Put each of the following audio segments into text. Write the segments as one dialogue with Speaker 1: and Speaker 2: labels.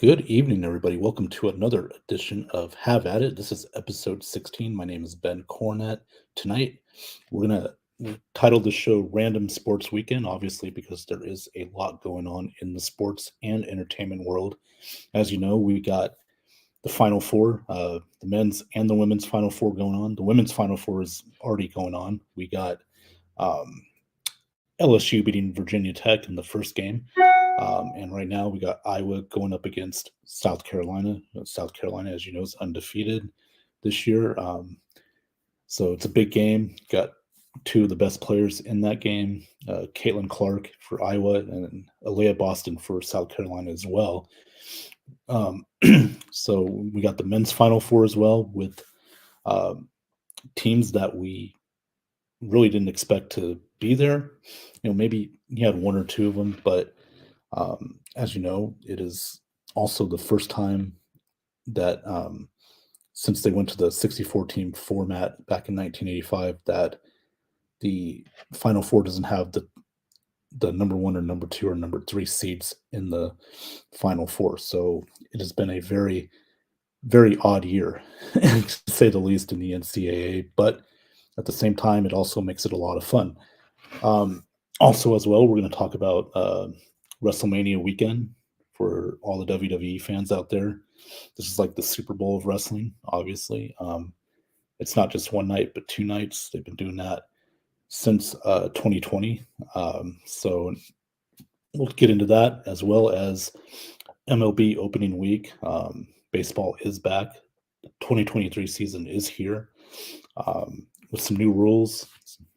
Speaker 1: Good evening, everybody. Welcome to another edition of Have At It. This is episode 16. My name is Ben Cornett. Tonight, we're going to title the show Random Sports Weekend, obviously, because there is a lot going on in the sports and entertainment world. As you know, we got the Final Four, the men's and the women's Final Four going on. The women's Final Four is already going on. We got um, LSU beating Virginia Tech in the first game. And right now we got Iowa going up against South Carolina. South Carolina, as you know, is undefeated this year. So it's a big game. Got two of the best players in that game, Caitlin Clark for Iowa and Alea Boston for South Carolina as well. Um, so we got the men's Final Four as well with um, teams that we really didn't expect to be there. Maybe you had one or two of them, but as you know, it is also the first time that since they went to the 64 team format back in 1985 that the Final Four doesn't have the number one or number two or number three seeds in the Final Four. So it has been a very, very odd year, to say the least, in the NCAA. But at the same time, it also makes it a lot of fun. Um, Also, as well, we're going to talk about WrestleMania weekend for all the WWE fans out there. This is like the Super Bowl of wrestling, obviously. It's not just one night, but two nights. They've been doing that since 2020. So we'll get into that as well as MLB opening week. Baseball is back. The 2023 season is here with some new rules,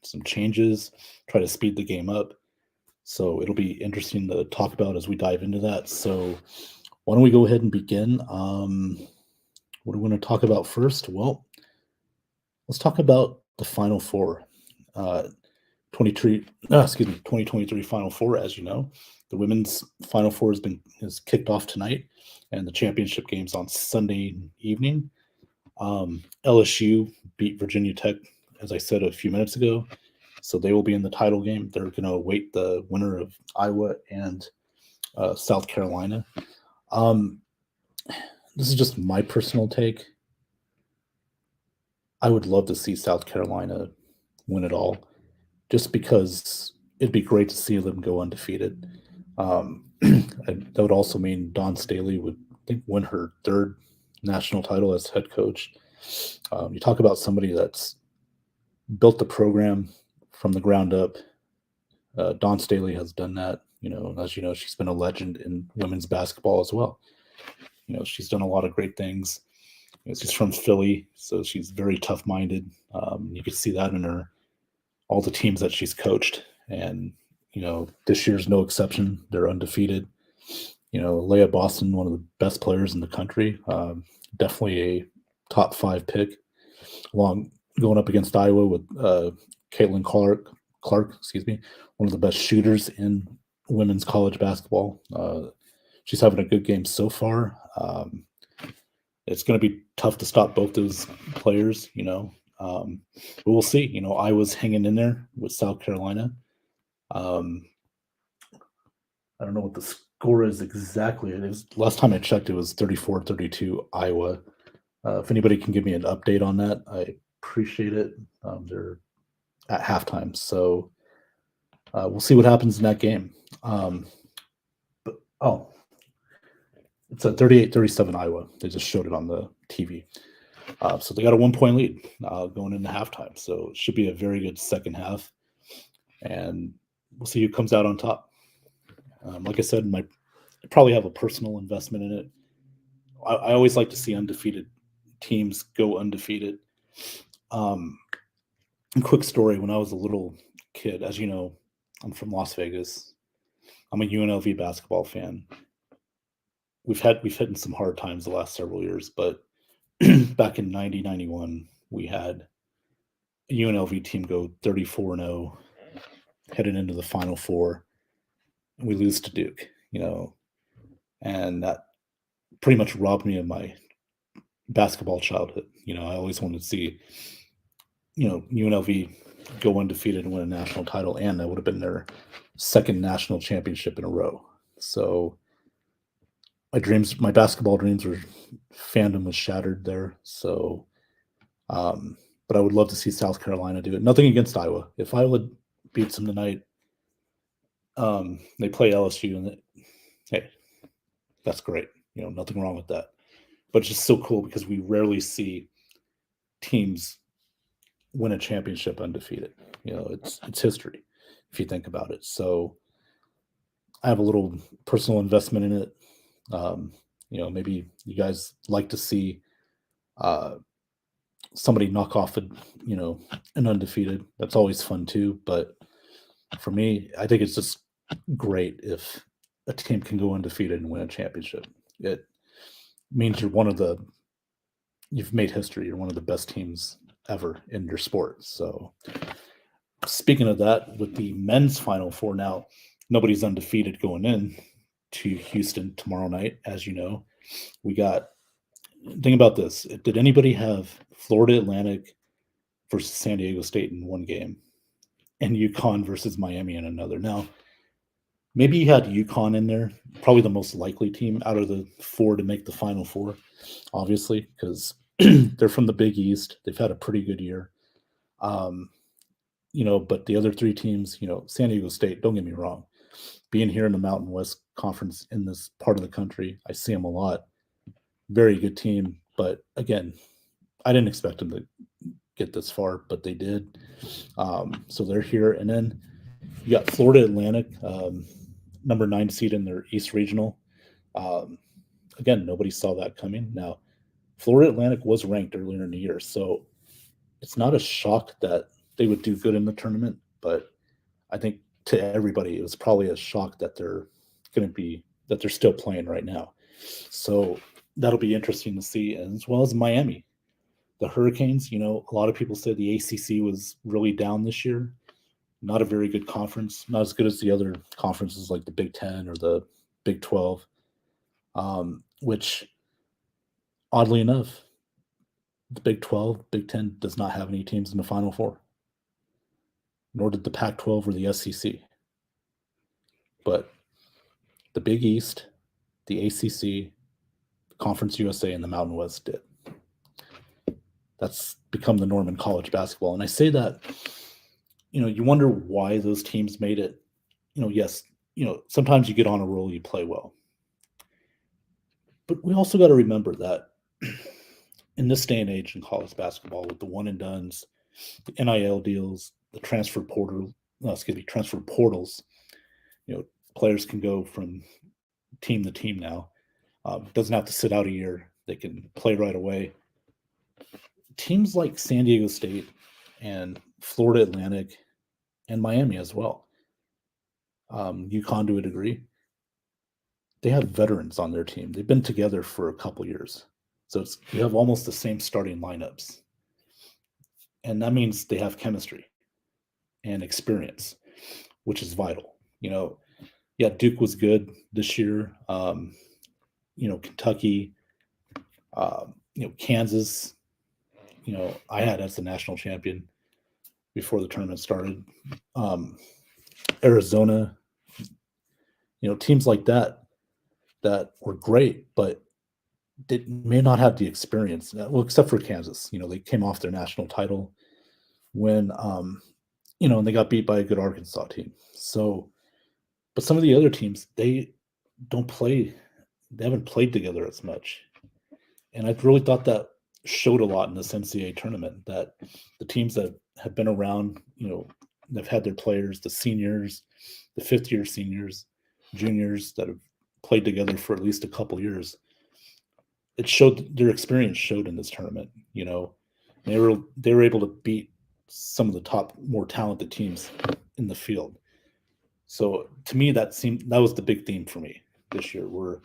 Speaker 1: some changes, try to speed the game up. So it'll be interesting to talk about as we dive into that. So why don't we go ahead and begin? What do we want to talk about first? Well, let's talk about the Final Four. 2023 Final Four, as you know. The women's Final Four has kicked off tonight, and the championship game's on Sunday evening. LSU beat Virginia Tech, as I said a few minutes ago, so they will be in the title game. They're going to await the winner of Iowa and South Carolina. Um, this is just my personal take. I would love to see South Carolina win it all, just because it'd be great to see them go undefeated. That would also mean Dawn Staley would, I think, win her third national title as head coach. You talk about somebody that's built the program from the ground up. Dawn Staley has done that. As you know, she's been a legend in women's basketball as well. She's done a lot of great things. She's from Philly, so she's very tough-minded. You could see that in all the teams that she's coached, and this year's no exception. They're undefeated. Alea Boston, one of the best players in the country, definitely a top 5 pick. Along going up against Iowa with Caitlin Clark, excuse me, one of the best shooters in women's college basketball. She's having a good game so far. It's going to be tough to stop both those players, but we'll see. Iowa's hanging in there with South Carolina. I don't know what the score is exactly. It is, last time I checked, it was 34-32 Iowa. If anybody can give me an update on that, I appreciate it. They're at halftime, so we'll see what happens in that game. It's a 38-37 Iowa. They just showed it on the TV. So they got a 1-point lead going into halftime. So it should be a very good second half. And we'll see who comes out on top. Like I said, I probably have a personal investment in it. I always like to see undefeated teams go undefeated. Quick story, when I was a little kid, as you know, I'm from Las Vegas. I'm a UNLV basketball fan. We've hit in some hard times the last several years, but back in 90-91, we had a UNLV team go 34-0, headed into the Final Four, and we lose to Duke, and that pretty much robbed me of my basketball childhood. I always wanted to see, UNLV go undefeated and win a national title, and that would have been their second national championship in a row. So my basketball dreams were fandom was shattered there. So, but I would love to see South Carolina do it. Nothing against Iowa. If Iowa beats them tonight, they play LSU, and hey, that's great. Nothing wrong with that. But it's just so cool because we rarely see teams win a championship undefeated. It's history if you think about it. So I have a little personal investment in it. Maybe you guys like to see somebody knock off an undefeated. That's always fun too. But for me, I think it's just great if a team can go undefeated and win a championship. It means you've made history. You're one of the best teams ever in your sport. So speaking of that, with the men's Final Four now, nobody's undefeated going in to Houston tomorrow night, as you know. Think about this. Did anybody have Florida Atlantic versus San Diego State in one game and UConn versus Miami in another? Now, maybe you had UConn in there, probably the most likely team out of the four to make the Final Four, obviously, because they're from the Big East. They've had a pretty good year. But the other three teams, San Diego State, don't get me wrong, being here in the Mountain West Conference in this part of the country, I see them a lot. Very good team. But again, I didn't expect them to get this far, but they did. So they're here. And then you got Florida Atlantic, number 9 seed in their East Regional. Again, nobody saw that coming. Now, Florida Atlantic was ranked earlier in the year, so it's not a shock that they would do good in the tournament, but I think to everybody, it was probably a shock that they're still playing right now. So that'll be interesting to see, as well as Miami. The Hurricanes, a lot of people said the ACC was really down this year. Not a very good conference, not as good as the other conferences like the Big Ten or the Big 12, which, oddly enough, the Big 12, Big 10 does not have any teams in the Final Four, nor did the Pac-12 or the SEC. But the Big East, the ACC, Conference USA, and the Mountain West did. That's become the norm in college basketball. And I say that, you wonder why those teams made it. Yes, sometimes you get on a roll, you play well. But we also got to remember that in this day and age in college basketball, with the one and dones, the NIL deals, the transfer portals, players can go from team to team now. Doesn't have to sit out a year. They can play right away. Teams like San Diego State and Florida Atlantic and Miami as well, UConn to a degree, they have veterans on their team. They've been together for a couple years. So you have almost the same starting lineups. And that means they have chemistry and experience, which is vital. Duke was good this year. Kentucky, Kansas, I had as the national champion before the tournament started. Arizona, teams like that were great, but they may not have the experience. Well, except for Kansas, they came off their national title when, and they got beat by a good Arkansas team. So, but some of the other teams, they haven't played together as much. And I really thought that showed a lot in this NCAA tournament, that the teams that have been around, they've had their players, the seniors, the fifth-year seniors, juniors that have played together for at least a couple years. It showed, their experience showed in this tournament. They were able to beat some of the top, more talented teams in the field. So to me, that was the big theme for me this year. Where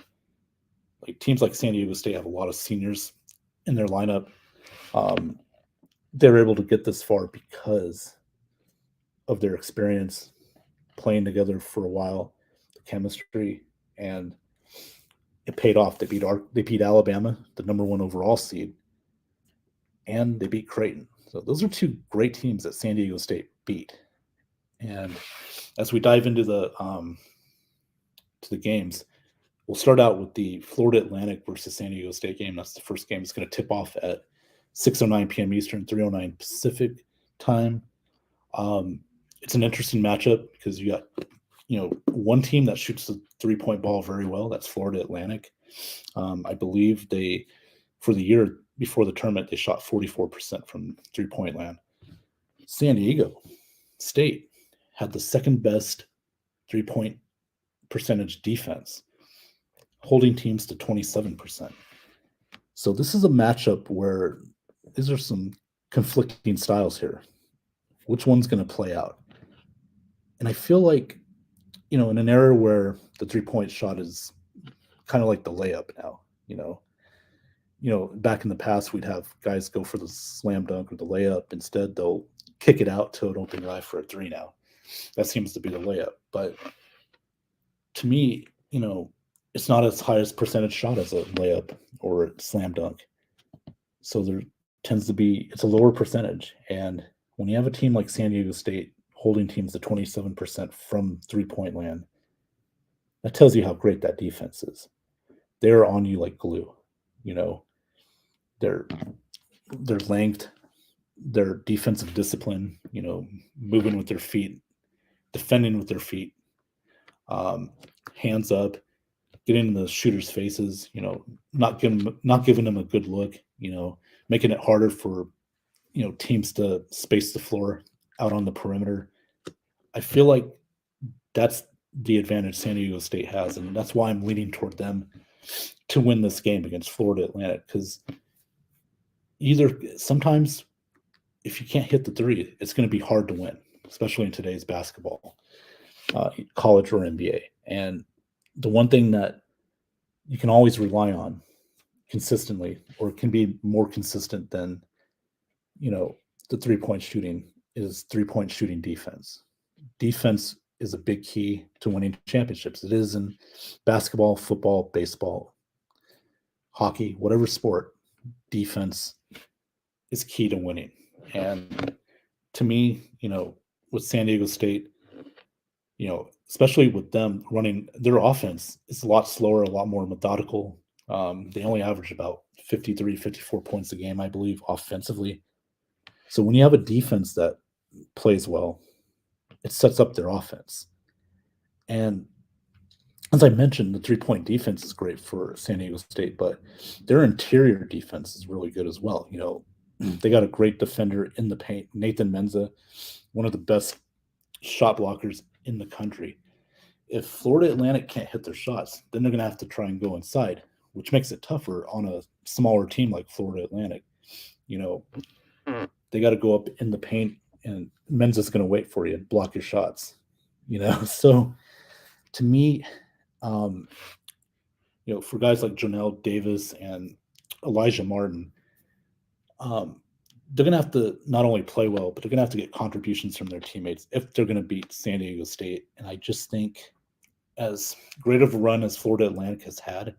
Speaker 1: teams like San Diego State have a lot of seniors in their lineup. They're able to get this far because of their experience playing together for a while, the chemistry, and it paid off. They beat Alabama, the number 1 overall seed, and they beat Creighton. So those are two great teams that San Diego State beat. And as we dive into the games, We'll start out with the Florida Atlantic versus San Diego State game. That's the first game. It's going to tip off at 6:09 p.m. Eastern, 3:09 Pacific time. It's an interesting matchup because you got one team that shoots the 3-point ball very well. That's Florida Atlantic. I believe for the year before the tournament, they shot 44% from 3-point land. San Diego State had the second best 3-point percentage defense, holding teams to 27%. So this is a matchup where these are some conflicting styles here. Which one's going to play out? And I feel like, in an era where the 3-point shot is kind of like the layup now, back in the past, we'd have guys go for the slam dunk or the layup. Instead, they'll kick it out to an open guy for a 3 now. That seems to be the layup. But to me, it's not as high as percentage shot as a layup or a slam dunk. So there tends to be, it's a lower percentage. And when you have a team like San Diego State holding teams to 27% from 3-point land, that tells you how great that defense is. They're on you like glue. Their length, their defensive discipline, moving with their feet, defending with their feet, hands up, getting in the shooters' faces, not giving them a good look, making it harder for teams to space the floor out on the perimeter. I feel like that's the advantage San Diego State has, and that's why I'm leaning toward them to win this game against Florida Atlantic, because sometimes if you can't hit the 3, it's going to be hard to win, especially in today's basketball, college or NBA. And the one thing that you can always rely on consistently, or can be more consistent than, the 3-point shooting, is 3-point shooting defense. Defense is a big key to winning championships. It is in basketball, football, baseball, hockey, whatever sport. Defense is key to winning. And to me, with San Diego State, especially with them running, their offense is a lot slower, a lot more methodical. They only average about 53, 54 points a game, I believe, offensively. So when you have a defense that plays well, it sets up their offense. And as I mentioned, the 3-point defense is great for San Diego State, but their interior defense is really good as well. They got a great defender in the paint, Nathan Menza, one of the best shot blockers in the country. If Florida Atlantic can't hit their shots, then they're going to have to try and go inside, which makes it tougher on a smaller team like Florida Atlantic. They got to go up in the paint, and Menza's going to wait for you and block your shots. So to me, for guys like Jonell Davis and Elijah Martin, they're going to have to not only play well, but they're going to have to get contributions from their teammates if they're going to beat San Diego State. And I just think, as great of a run as Florida Atlantic has had,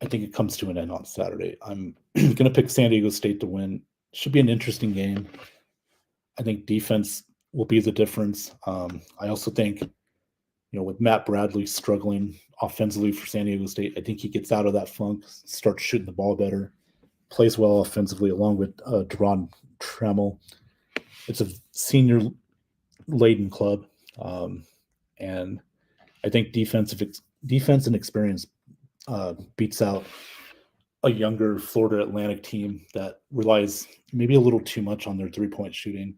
Speaker 1: I think it comes to an end on Saturday. I'm going to pick San Diego State to win. Should be an interesting game. I think defense will be the difference. I also think, with Matt Bradley struggling offensively for San Diego State, I think he gets out of that funk, starts shooting the ball better, plays well offensively, along with Deron Trammell. It's a senior-laden club, and I think defense and experience beats out a younger Florida Atlantic team that relies maybe a little too much on their 3-point shooting.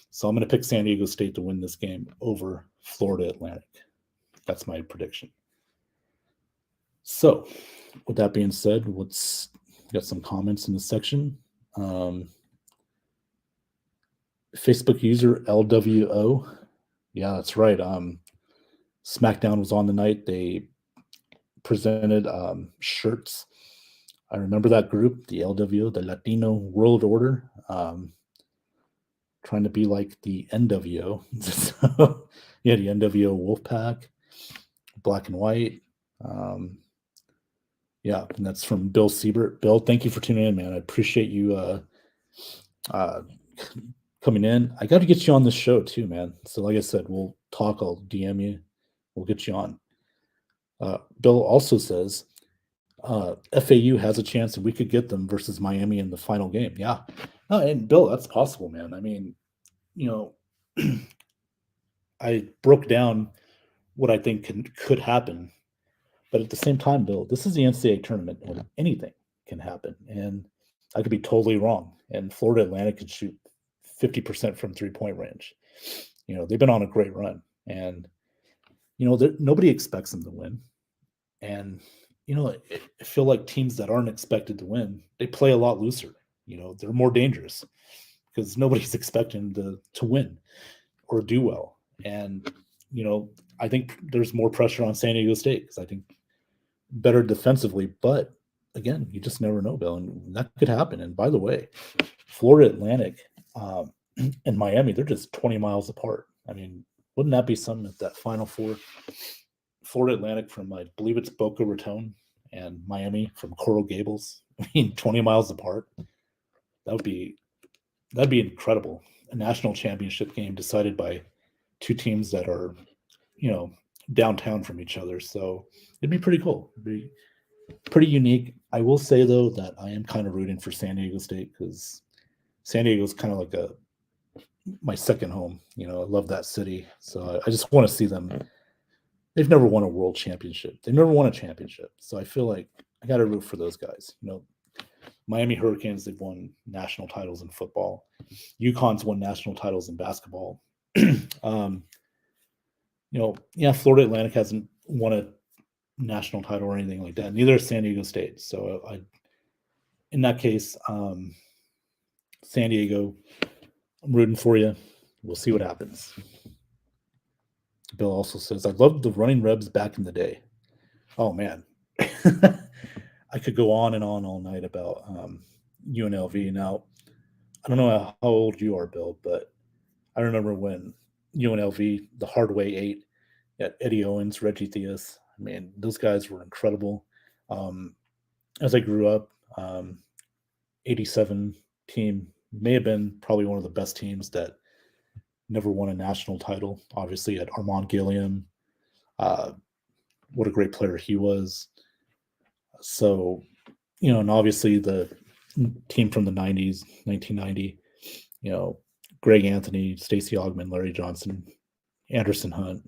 Speaker 1: So I'm going to pick San Diego State to win this game over Florida Atlantic. That's my prediction. So with that being said, let's get some comments in the section. Facebook user LWO. Yeah, that's right. SmackDown was on the night. They presented shirts. I remember that group, the LWO, the Latino World Order, trying to be like the NWO. So, yeah, the NWO Wolfpack, black and white. Yeah, and that's from Bill Siebert. Bill, thank you for tuning in, man. I appreciate you coming in. I got to get you on this show too, man. So like I said, we'll talk. I'll DM you. We'll get you on. Bill also says FAU has a chance and we could get them versus Miami in the final game. Yeah. And Bill, that's possible, man. I mean, you know, I broke down what I think could happen. But at the same time, Bill, this is the NCAA tournament and anything can happen. And I could be totally wrong. And Florida Atlantic could shoot 50% from 3-point range. You know, they've been on a great run. And, you know, nobody expects them to win. And, you know, I feel like teams that aren't expected to win, they play a lot looser. You know, they're more dangerous because nobody's expecting to win or do well. And, you know, I think there's more pressure on San Diego State because I think better defensively, but again, you just never know, Bill, and that could happen. And by the way, Florida Atlantic and Miami, they're just 20 miles apart. I mean, wouldn't that be something at that Final Four? Florida Atlantic from, I believe it's Boca Raton, and Miami from Coral Gables. I mean, 20 miles apart. That'd be incredible. A national championship game decided by two teams that are, you know, downtown from each other. So it'd be pretty cool. It'd be pretty unique. I will say though that I am kind of rooting for San Diego State because San Diego is kind of like my second home. You know, I love that city. So I just want to see them. They've never won a world championship. They've never won a championship. So I feel like I got to root for those guys. You know, Miami Hurricanes, they've won national titles in football. UConn's won national titles in basketball. You know, yeah, Florida Atlantic hasn't won a national title or anything like that. Neither has San Diego State. So in that case, San Diego, I'm rooting for you. We'll see what happens. Bill also says, I loved the running Rebs back in the day. Oh, man. I could go on and on all night about UNLV. Now, I don't know how old you are, Bill, but I remember when UNLV, the Hardway 8, at Eddie Owens, Reggie Theus. I mean, those guys were incredible. As I grew up, 87 team may have been probably one of the best teams that never won a national title. Obviously, at Armand Gilliam, what a great player he was. So, you know, and obviously the team from the 90s, 1990, you know, Greg Anthony, Stacey Augmon, Larry Johnson, Anderson Hunt,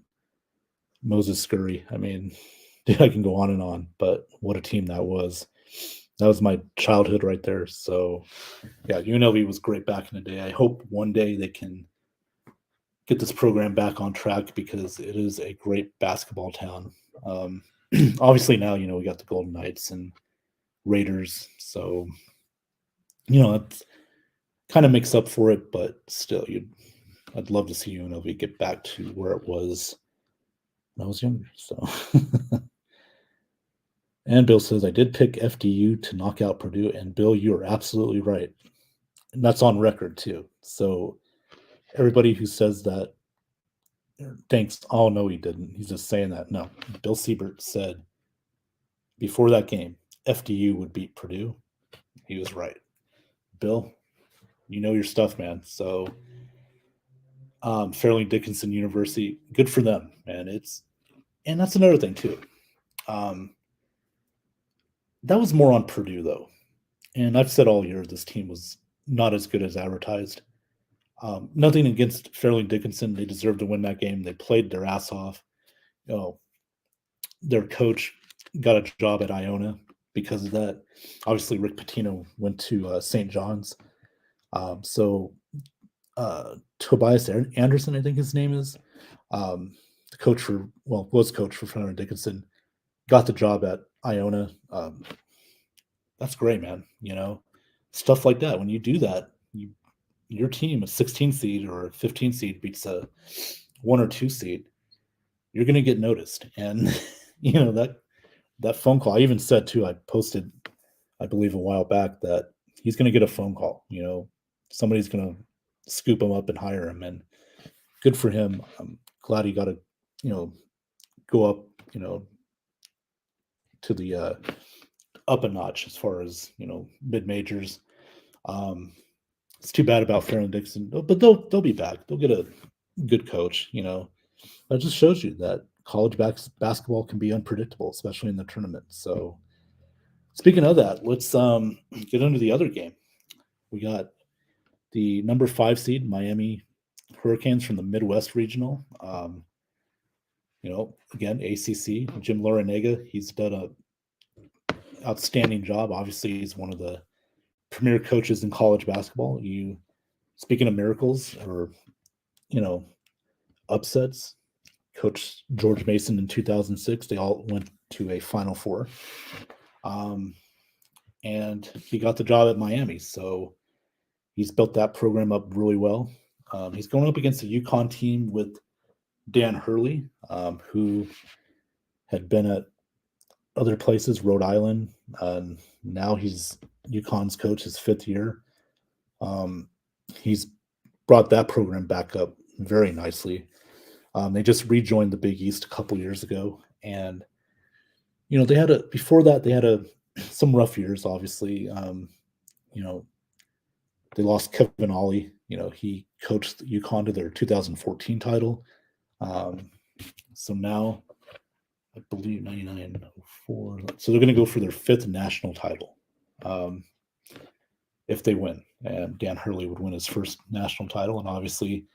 Speaker 1: Moses Scurry. I mean, I can go on and on, but what a team that was. That was my childhood right there. So, yeah, UNLV was great back in the day. I hope one day they can get this program back on track because it is a great basketball town. Obviously now, you know, we got the Golden Knights and Raiders. So, you know, it kind of makes up for it, but still, I'd love to see UNLV get back to where it was when I was younger. So, and Bill says, I did pick FDU to knock out Purdue. And Bill, you are absolutely right. And that's on record too. So everybody who says that, thanks. Oh, no, he didn't. He's just saying that. No, Bill Siebert said before that game, FDU would beat Purdue. He was right. Bill, you know your stuff, man. So Fairleigh Dickinson University, good for them, man. And that's another thing too. That was more on Purdue though. And I've said all year this team was not as good as advertised. Nothing against Fairleigh Dickinson. They deserved to win that game. They played their ass off. You know, their coach got a job at Iona because of that. Obviously, Rick Pitino went to St. John's. So Tobias Anderson, I think his name is, the coach was coach for Fairleigh Dickinson, got the job at Iona. That's great, man. You know, stuff like that. When you do that, your team, a 16 seed or a 15 seed, beats a 1 or 2 seed, you're going to get noticed. And, you know, that phone call, I even said too, I posted, I believe a while back, that he's going to get a phone call. You know, somebody's going to scoop him up and hire him. And good for him. I'm glad he got to, you know, go up, you know, to the up a notch as far as, you know, mid majors. It's too bad about Fairleigh Dickinson, but they'll be back. They'll get a good coach. You know, that just shows you that college basketball can be unpredictable, especially in the tournament. So, speaking of that, let's get into the other game. We got the number 5 seed Miami Hurricanes from the Midwest Regional. Again, ACC. Jim Larrañaga, he's done a outstanding job. Obviously, he's one of the premier coaches in college basketball. Speaking of miracles or upsets, Coach George Mason in 2006, they all went to a Final Four. And he got the job at Miami. So he's built that program up really well. He's going up against the UConn team with Dan Hurley, who had been at other places, Rhode Island. Now he's UConn's coach, his 5th year. He's brought that program back up very nicely. They just rejoined the Big East a couple years ago, and they had some rough years. Obviously, they lost Kevin Ollie. He coached UConn to their 2014 title. So now, I believe 99-04. So they're going to go for their 5th national title if they win. And Dan Hurley would win his first national title. And obviously,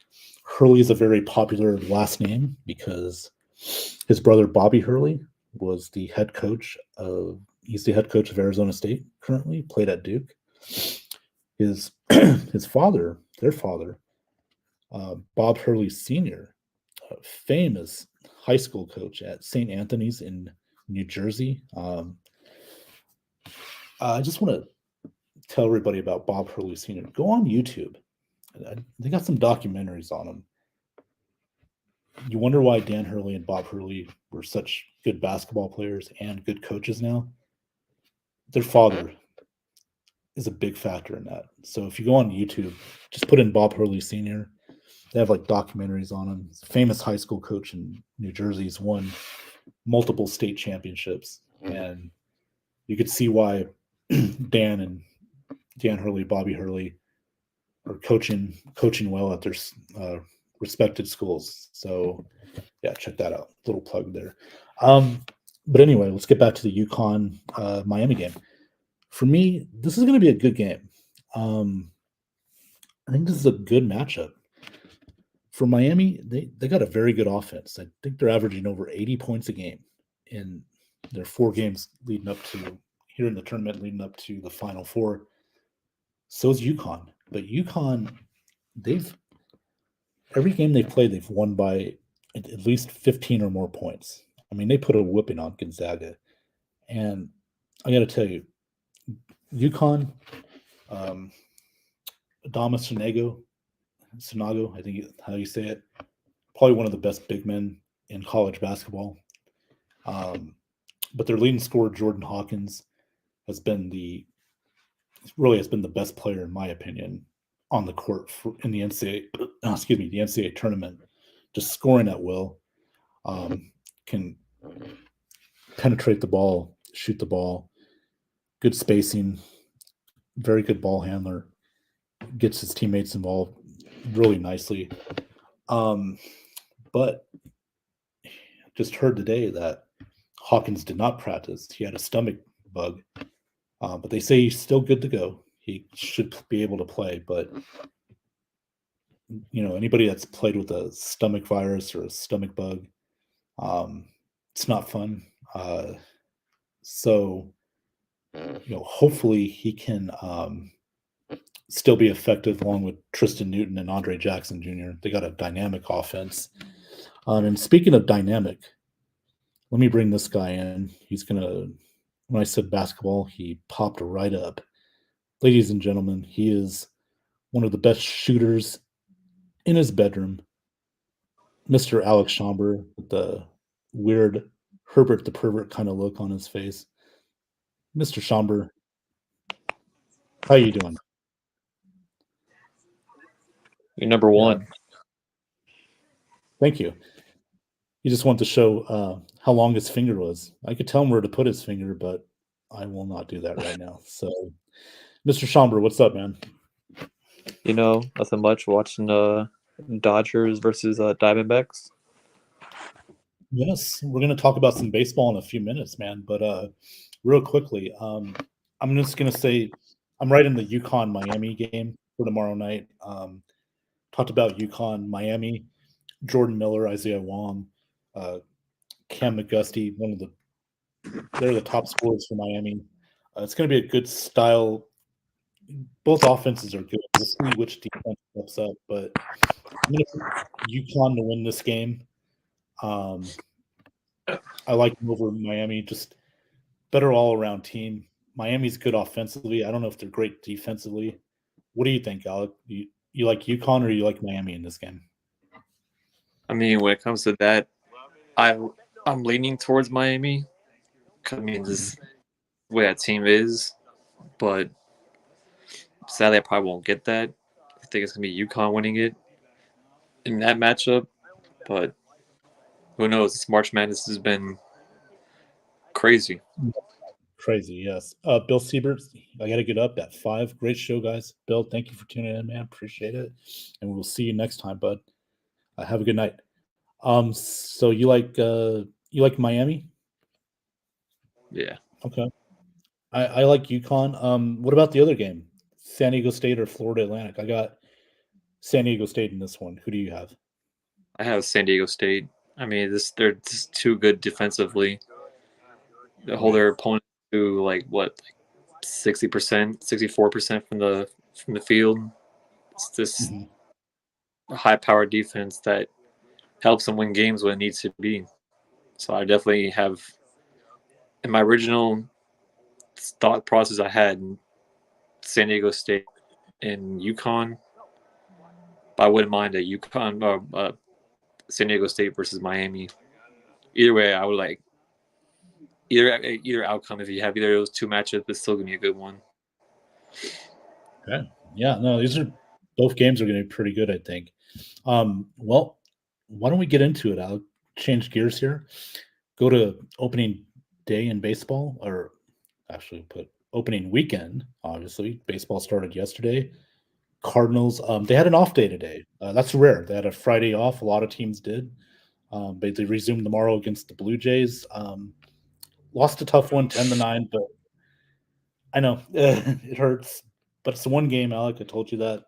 Speaker 1: Hurley is a very popular last name because his brother Bobby Hurley was the head coach of Arizona State currently, played at Duke. His father, their father, Bob Hurley Sr., famous high school coach at St. Anthony's in New Jersey. I just want to tell everybody about Bob Hurley Sr. Go on YouTube. They got some documentaries on him. You wonder why Dan Hurley and Bob Hurley were such good basketball players and good coaches now. Their father is a big factor in that. So if you go on YouTube, just put in Bob Hurley Sr., they have like documentaries on him. He's a famous high school coach in New Jersey. He's won multiple state championships. And you could see why Dan Hurley, Bobby Hurley are coaching well at their respected schools. So yeah, check that out. Little plug there. But anyway, let's get back to the UConn Miami game. For me, this is going to be a good game. I think this is a good matchup. For Miami, they got a very good offense. I think they're averaging over 80 points a game in their 4 games leading up to here in the tournament, leading up to the Final Four. So is UConn. But UConn, every game they've played, they've won by at least 15 or more points. I mean, they put a whooping on Gonzaga. And I got to tell you, UConn, Adama Sanogo, I think how you say it, probably one of the best big men in college basketball. But their leading scorer, Jordan Hawkins, has been the best player, in my opinion, on the court in the NCAA tournament. Just scoring at will, can penetrate the ball, shoot the ball, good spacing, very good ball handler, gets his teammates involved really nicely. But just heard today that Hawkins did not practice. He had a stomach bug, but they say he's still good to go. He should be able to play, but anybody that's played with a stomach virus or a stomach bug, it's not fun. So hopefully he can still be effective along with Tristan Newton and Andre Jackson Jr. They got a dynamic offense. And speaking of dynamic, let me bring this guy in. When I said basketball, he popped right up. Ladies and gentlemen, he is one of the best shooters in his bedroom. Mr. Alex Schomburg with the weird Herbert the Pervert kind of look on his face. Mr. Schomburg, how you doing?
Speaker 2: You're number one.
Speaker 1: Thank you. He just wanted to show how long his finger was. I could tell him where to put his finger, but I will not do that right now. So, Mr. Schomburg, what's up, man?
Speaker 2: Nothing much. Watching Dodgers versus Diamondbacks.
Speaker 1: Yes, we're going to talk about some baseball in a few minutes, man. But real quickly, I'm just going to say I'm right in the UConn Miami game for tomorrow night. Talked about UConn Miami, Jordan Miller, Isaiah Wong, uh, Cam McGusty, they're the top scorers for Miami. It's going to be a good style. Both offenses are good. We'll see which defense steps up, but I'm going to UConn to win this game. Um, I like them over Miami. Just better all around team. Miami's good offensively. I don't know if they're great defensively. What do you think, Alec? You like UConn or you like Miami in this game?
Speaker 2: I mean, when it comes to that, I I'm leaning towards Miami. I mean, this the way that team is, but sadly, I probably won't get that. I think it's gonna be UConn winning it in that matchup. But who knows? This March Madness has been crazy.
Speaker 1: Crazy, yes. Bill Siebert, I got to get up at 5. Great show, guys. Bill, thank you for tuning in, man. Appreciate it. And we'll see you next time, bud. Have a good night. So you like Miami?
Speaker 2: Yeah,
Speaker 1: Okay. I like UConn. What about the other game? San Diego State or Florida Atlantic? I got San Diego State in this one. Who do you have?
Speaker 2: I have San Diego State. I mean, they're just too good defensively. They hold
Speaker 1: Right.
Speaker 2: their opponent to like what 60%, 64% from the field. It's this
Speaker 1: Mhm.
Speaker 2: high powered defense that helps them win games when it needs to be. So I definitely have in my original thought process I had San Diego State and UConn, but I wouldn't mind a UConn San Diego State versus Miami. Either way, I would like either outcome. If you have either of those two matchups, it's still gonna be a good one.
Speaker 1: Okay. Yeah, no, these are both games are going to be pretty good, I think. Well, why don't we get into it? I'll change gears here. Go to opening day in baseball, or actually put opening weekend. Obviously, baseball started yesterday. Cardinals, they had an off day today. That's rare. They had a Friday off. A lot of teams did. But they resumed tomorrow against the Blue Jays. Lost a tough one, 10-9, but I know it hurts. But it's the one game, Alec. I told you that.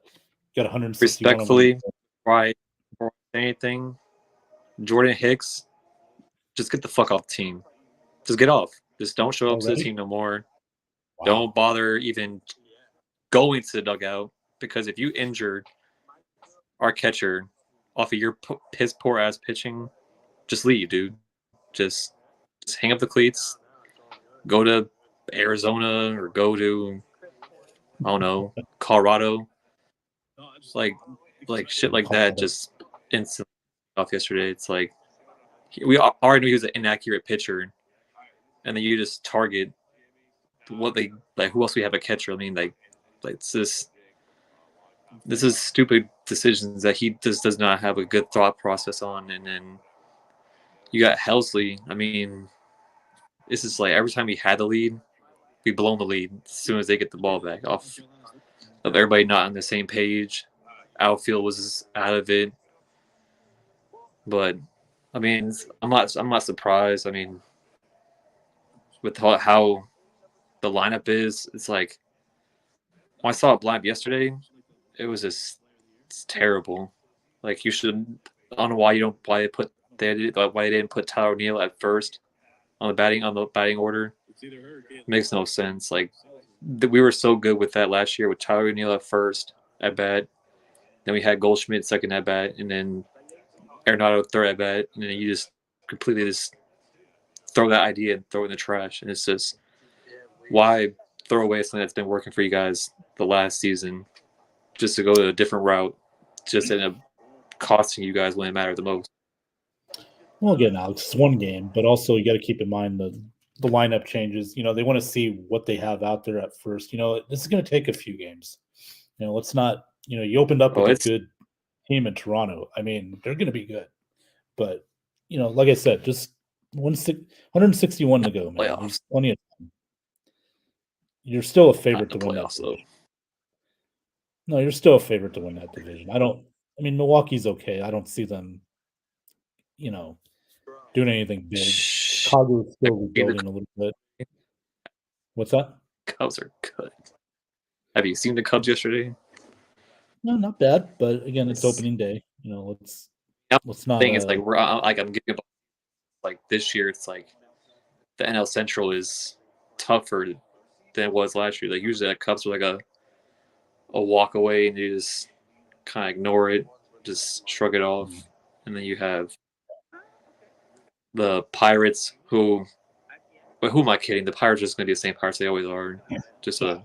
Speaker 1: Got 161 to win.
Speaker 2: Respectfully, right before I say anything, Jordan Hicks, just get the fuck off the team. Just get off. Just don't show up to the
Speaker 1: Already?
Speaker 2: team no more. Don't
Speaker 1: Wow.
Speaker 2: bother even going to the dugout because if you injured our catcher off of your piss poor ass pitching, just leave, dude. Just just hang up the cleats, go to Arizona or go to I don't know Colorado, like shit like that.
Speaker 1: Colorado.
Speaker 2: Just instantly off yesterday. It's like we already knew he was an inaccurate pitcher, and then you just target what they like. Who else we have a catcher? I mean, like it's this is stupid decisions that he just does not have a good thought process on. And then you got Helsley. I mean, this is like every time we had the lead, we blown the lead as soon as they get the ball back off of everybody not on the same page. Outfield was out of it, but I mean, I'm not surprised. I mean, with how the lineup is, it's like when I saw it lineup yesterday, it was just it's terrible. Like you should. I don't know why you don't why they didn't put Tyler O'Neill at first on the batting order. Makes no sense. Like we were so good with that last year with Tyler O'Neill at first at bat. Then we had Goldschmidt second at bat, and then Arenado third at bat, and then you just completely just throw that idea and throw it in the trash. And it's just why throw away something that's been working for you guys the last season just to go to a different route, just end up costing you guys when it mattered the most.
Speaker 1: Well, again, Alex, it's one game, but also you got to keep in mind the lineup changes. They want to see what they have out there at first. This is going to take a few games. Let's not. You opened up
Speaker 2: Oh,
Speaker 1: with a
Speaker 2: it's
Speaker 1: good team in Toronto. I mean, they're going to be good, but like I said, just 161 to go, man.
Speaker 2: playoffs.
Speaker 1: There's plenty of. You're still a
Speaker 2: Not
Speaker 1: favorite
Speaker 2: the
Speaker 1: to win that
Speaker 2: playoffs though.
Speaker 1: division. No, you're still a favorite to win that division. I don't. I mean, Milwaukee's okay. I don't see them. You know, doing anything big. Chicago is still rebuilding a little bit. What's that?
Speaker 2: Cubs are good. Have you seen the Cubs yesterday?
Speaker 1: No, not bad. But again, it's opening day. Let's not.
Speaker 2: Thing is, like I'm giving up. Like this year, it's like the NL Central is tougher than it was last year. Like usually, the Cubs are like a walk away, and you just kind of ignore it, just shrug it off, and then you have the Pirates, who am I kidding? The Pirates are just going to be the same Pirates they always are. Just
Speaker 1: same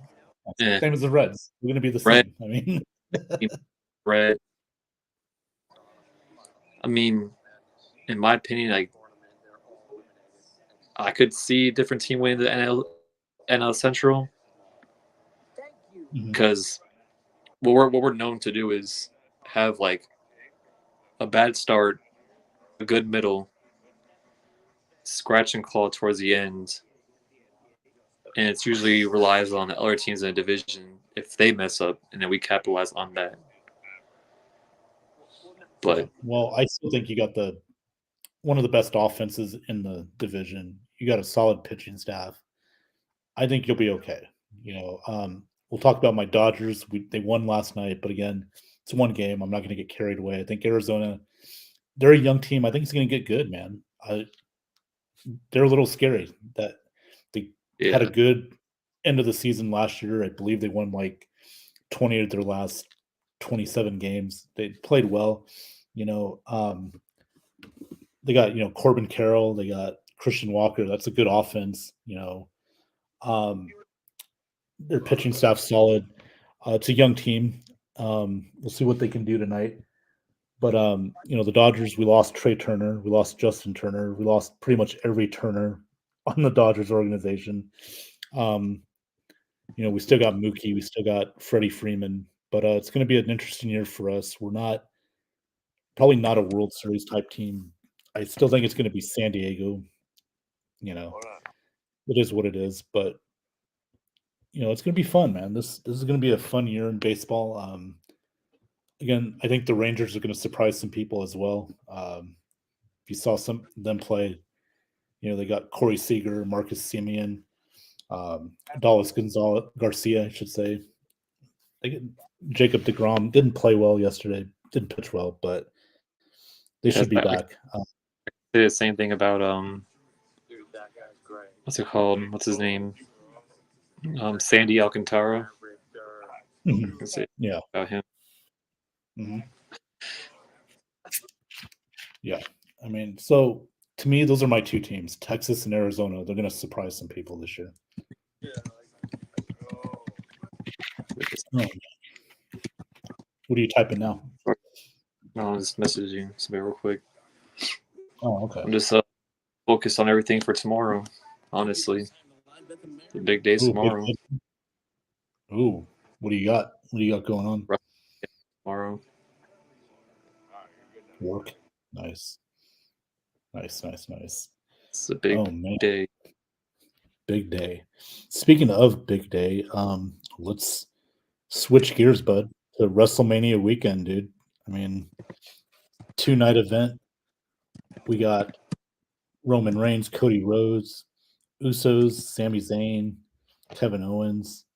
Speaker 1: as the Reds. They're going to be the
Speaker 2: Red,
Speaker 1: same. I mean,
Speaker 2: Red. I mean, in my opinion, like I could see a different team winning the NL Central because what we're known to do is have like a bad start, a good middle, scratch and claw towards the end, and it's usually relies on the other teams in the division if they mess up, and then we capitalize on that. But
Speaker 1: well, I still think you got one of the best offenses in the division. You got a solid pitching staff. I think you'll be okay. We'll talk about my Dodgers. They won last night, but again, it's one game. I'm not going to get carried away. I think Arizona, they're a young team. I think it's going to get good, man. They're a little scary. That they had a good end of the season last year. I believe they won like 20 of their last 27 games. They played well. They got Corbin Carroll. They got Christian Walker. That's a good offense. Their pitching staff's solid. It's a young team. We'll see what they can do tonight. But the Dodgers, we lost Trey Turner, we lost Justin Turner, we lost pretty much every Turner on the Dodgers organization. We still got Mookie, we still got Freddie Freeman, but it's going to be an interesting year for us. We're probably not a World Series type team. I still think it's going to be San Diego. It is what it is, but it's going to be fun, man. This is going to be a fun year in baseball. Again, I think the Rangers are going to surprise some people as well. If you saw some of them play, they got Corey Seager, Marcus Semien, Dallas Garcia, I should say. Jacob deGrom didn't play well yesterday, didn't pitch well, but they should be back.
Speaker 2: Say the same thing about what's it called? What's his name? Sandy Alcantara.
Speaker 1: Yeah,
Speaker 2: about him.
Speaker 1: Mm-hmm. Yeah, I mean, so to me, those are my two teams, Texas and Arizona. They're going to surprise some people this year. Oh. What are you typing now?
Speaker 2: No, I'm just messaging somebody real quick.
Speaker 1: Oh, okay.
Speaker 2: I'm just focused on everything for tomorrow, honestly. The big day tomorrow.
Speaker 1: Ooh, what do you got? What do you got going on?
Speaker 2: Tomorrow.
Speaker 1: Work. Nice. Nice.
Speaker 2: It's a big day.
Speaker 1: Big day. Speaking of big day, let's switch gears, bud, to WrestleMania weekend, dude. I mean, 2-night event. We got Roman Reigns, Cody Rhodes, Usos, Sami Zayn, Kevin Owens,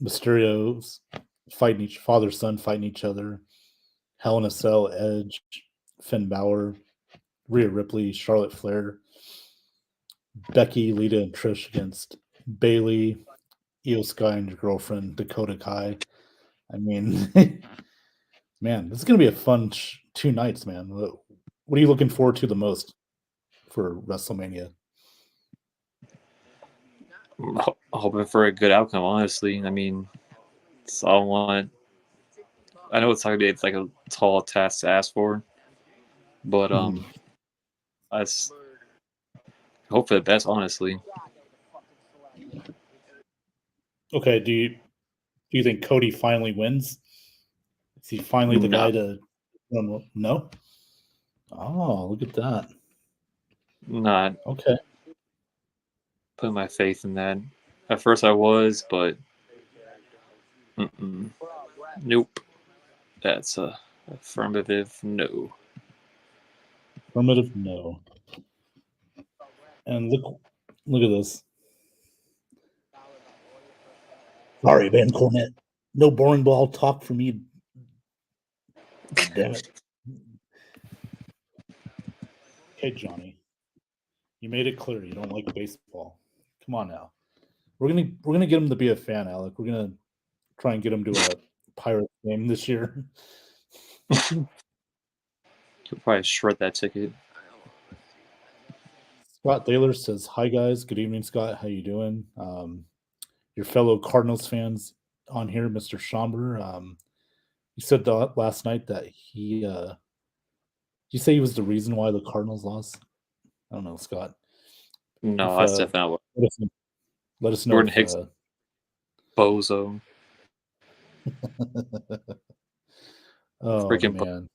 Speaker 1: Mysterio's fighting father-son fighting each other, Hell in a Cell, Edge, Finn Balor, Rhea Ripley, Charlotte Flair, Becky, Lita, and Trish against Bayley, Io Sky, and your girlfriend Dakota Kai. I mean, man, this is gonna be a fun 2 nights, man. What are you looking forward to the most for WrestleMania?
Speaker 2: I'm hoping for a good outcome, honestly. I mean, it's all I want. I know it's like a tall task to ask for, but I hope for the best, honestly.
Speaker 1: Okay, do you think Cody finally wins? Is he finally the guy to run? No? Oh, look at that.
Speaker 2: Not
Speaker 1: okay.
Speaker 2: Putting my faith in that. At first I was, but nope. That's a affirmative no.
Speaker 1: Affirmative, no. And look at this. Sorry, Van Cornet. No boring ball talk for me. Damn it. Okay, Johnny. You made it clear you don't like baseball. Come on now. We're gonna get him to be a fan, Alec. We're gonna try and get him to a Pirates game this year.
Speaker 2: He'll probably shred that ticket.
Speaker 1: Scott Thaler says, "Hi guys, good evening, Scott. How you doing? Your fellow Cardinals fans on here, Mr. Schomber. You said last night that he. Did you say he was the reason why the Cardinals lost? I don't know, Scott.
Speaker 2: No,
Speaker 1: If,
Speaker 2: that's definitely not what.
Speaker 1: Let us know.
Speaker 2: Jordan
Speaker 1: if,
Speaker 2: Hicks, bozo.
Speaker 1: Oh
Speaker 2: Freaking
Speaker 1: man,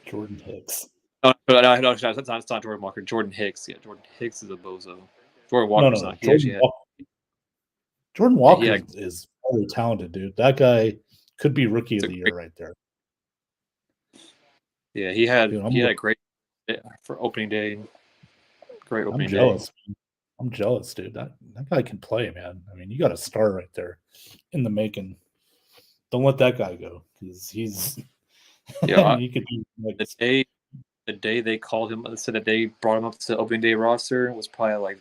Speaker 1: Jordan Hicks.
Speaker 2: No, that's not Jordan Walker. Jordan Hicks. Yeah, Jordan Hicks is a bozo. Jordan Walker's
Speaker 1: No.
Speaker 2: not. He actually had.
Speaker 1: Jordan Walker
Speaker 2: Yeah.
Speaker 1: is very talented, dude. That guy could be rookie of
Speaker 2: It's a
Speaker 1: the year
Speaker 2: great-
Speaker 1: right there.
Speaker 2: Yeah, he had
Speaker 1: Dude,
Speaker 2: a great for opening day. Great
Speaker 1: I'm
Speaker 2: opening day.
Speaker 1: jealous. I'm jealous, dude. That guy can play, man. I mean, you got a star right there in the making. Don't let that guy go because he's
Speaker 2: Yeah,
Speaker 1: he could be like
Speaker 2: the day they called him, said that they brought him up to the opening day roster was probably like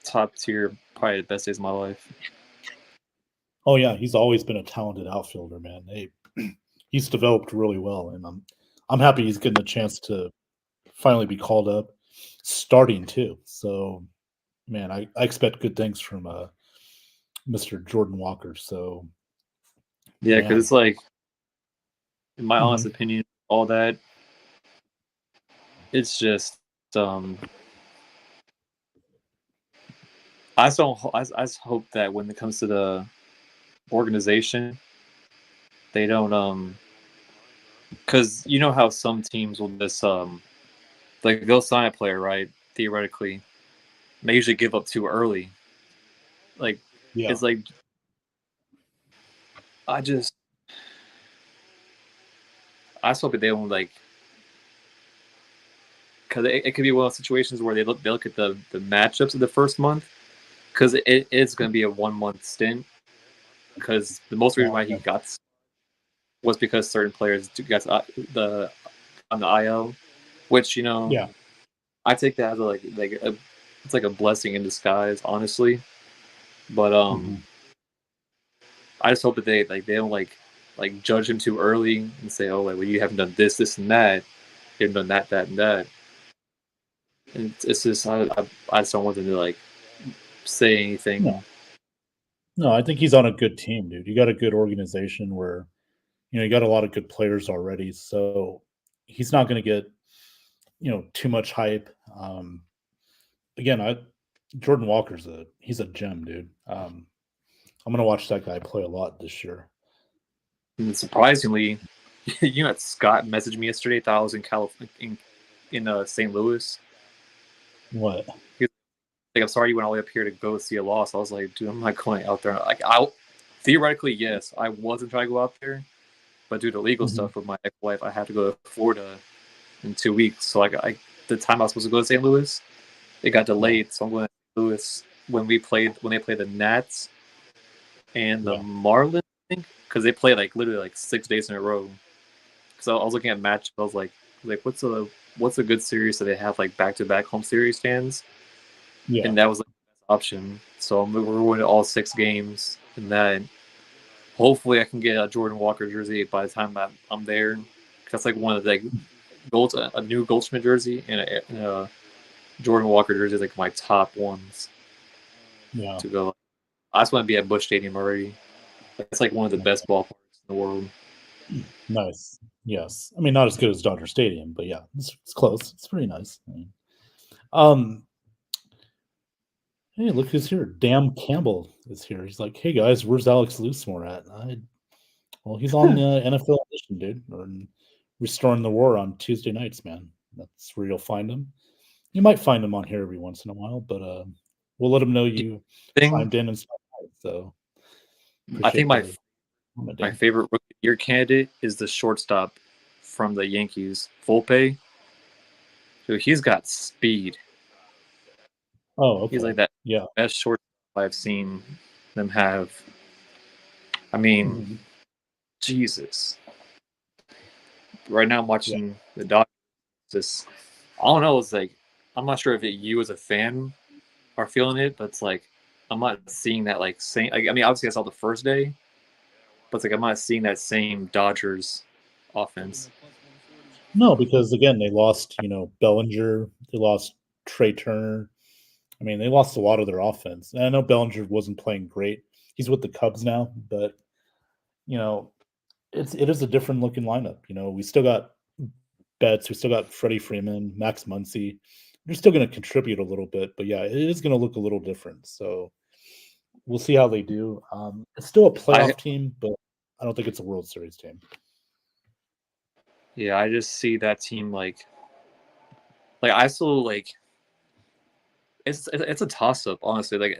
Speaker 2: top tier, probably the best days of my life.
Speaker 1: Oh yeah, he's always been a talented outfielder, man. He's developed really well, and I'm happy he's getting a chance to finally be called up, starting too. So, man, I expect good things from Mr. Jordan Walker. So,
Speaker 2: Yeah, because it's like, in my honest
Speaker 1: Mhm.
Speaker 2: opinion, all that, it's just I just hope that when it comes to the organization, they don't because you know how some teams will just like they'll sign a player, right? Theoretically, and they usually give up too early. Like
Speaker 1: Yeah,
Speaker 2: it's like I just hope that they don't like, because it could be one of those situations where they look at the matchups of the first month, because it's going to be a 1 month stint, because the most reason why he got was because certain players got the on the IL, which
Speaker 1: yeah.
Speaker 2: I take that as it's like a blessing in disguise, honestly. But
Speaker 1: Mhm.
Speaker 2: I just hope that they don't like judge him too early and say, oh, like, well, you haven't done this and that, you haven't done that and that. And it's just I just don't want them to like say anything.
Speaker 1: No, I think he's on a good team, dude. You got a good organization where you got a lot of good players already, so he's not going to get too much hype. Again, Jordan Walker's he's a gem, dude. I'm gonna watch that guy play a lot this year.
Speaker 2: And surprisingly, that Scott messaged me yesterday. Thought I was in California, in St. Louis.
Speaker 1: What?
Speaker 2: Like, I'm sorry you went all the way up here to go see a loss. I was like, dude, I'm not going out there. Like, theoretically, yes, I wasn't trying to go out there, but due to legal stuff with my ex-wife, I had to go to Florida in 2 weeks. So the time I was supposed to go to St. Louis, it got delayed. So I'm going to St. Louis when they played the Nats and the Marlins, I think, because they play like literally like 6 days in a row. So I was looking at match. I was like what's a good series that they have like back-to-back home series fans?
Speaker 1: Yeah.
Speaker 2: And that was like the best option. So we're going to all 6 games, and then hopefully I can get a Jordan Walker jersey by the time I'm there. That's like one of the a new Goldschmidt jersey and a Jordan Walker jersey, like my top ones.
Speaker 1: Yeah.
Speaker 2: To go. I just want to be at Busch Stadium already. That's like one of the best ballparks in the world.
Speaker 1: Nice. Yes. I mean, not as good as Dodger Stadium, but yeah, it's close. It's pretty nice. Hey, look who's here. Dan Campbell is here. He's like, hey guys, where's Alex Loosemore at? Well, he's on the NFL edition, dude. Or Restoring the War on Tuesday nights, man. That's where you'll find him. You might find him on here every once in a while, but we'll let him know you chimed in and stuff. So
Speaker 2: I think my
Speaker 1: comment,
Speaker 2: favorite rookie year candidate is the shortstop from the Yankees, Volpe. Dude, he's got speed.
Speaker 1: Oh, okay.
Speaker 2: He's like that
Speaker 1: Yeah.
Speaker 2: best short I've seen them have. I mean,
Speaker 1: Mhm.
Speaker 2: Jesus. Right now I'm
Speaker 1: Yeah.
Speaker 2: watching the Dodgers. Just, I don't know. It's like, I'm not sure if you as a fan are feeling it, but it's like, I'm not seeing that like same. Like, I mean, obviously I saw the first day, but it's like I'm not seeing that same Dodgers offense.
Speaker 1: No, because again, they lost, Bellinger, they lost Trey Turner. I mean, they lost a lot of their offense. And I know Bellinger wasn't playing great. He's with the Cubs now, but you know, it is a different looking lineup. We still got Betts, we still got Freddie Freeman, Max Muncy. They're still going to contribute a little bit, but yeah, it is going to look a little different. So we'll see how they do. It's still a
Speaker 2: I
Speaker 1: playoff team, but I don't think it's a World Series team.
Speaker 2: Yeah, I just see that team like I still like it's a toss up honestly. Like